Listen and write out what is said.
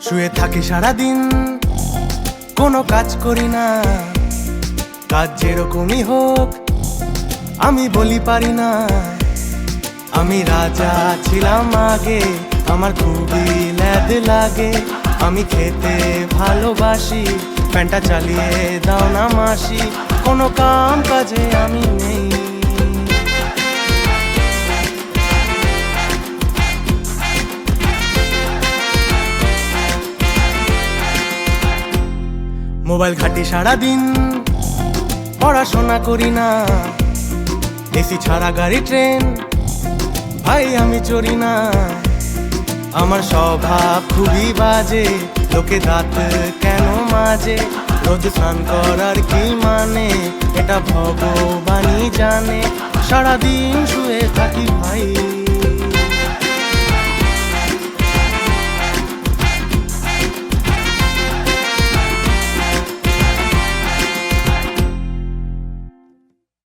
শুয়ে থাকি সারাদিন, কোনো কাজ করি না। কাজ যেরকমই হোক আমি বলি পারি না। আমি রাজা ছিলাম আগে, আমার খুবই ল্যাদ লাগে। আমি খেতে ভালোবাসি, ফ্যানটা চালিয়ে দাও না মাসি। কোনো কাম কাজে আমি নেই। মোবাইল ঘাটি সারাদিন, পড়াশোনা করি না। এসি ছাড়া গাড়ি ট্রেন ভাই আমি চড়ি না। আমার স্বভাব খুবই বাজে, লোকে দাঁত কেন মাজে। রোজ স্নান করার কি মানে, এটা ভগবানই জানে। সারাদিন শুয়ে থাকি ভাই।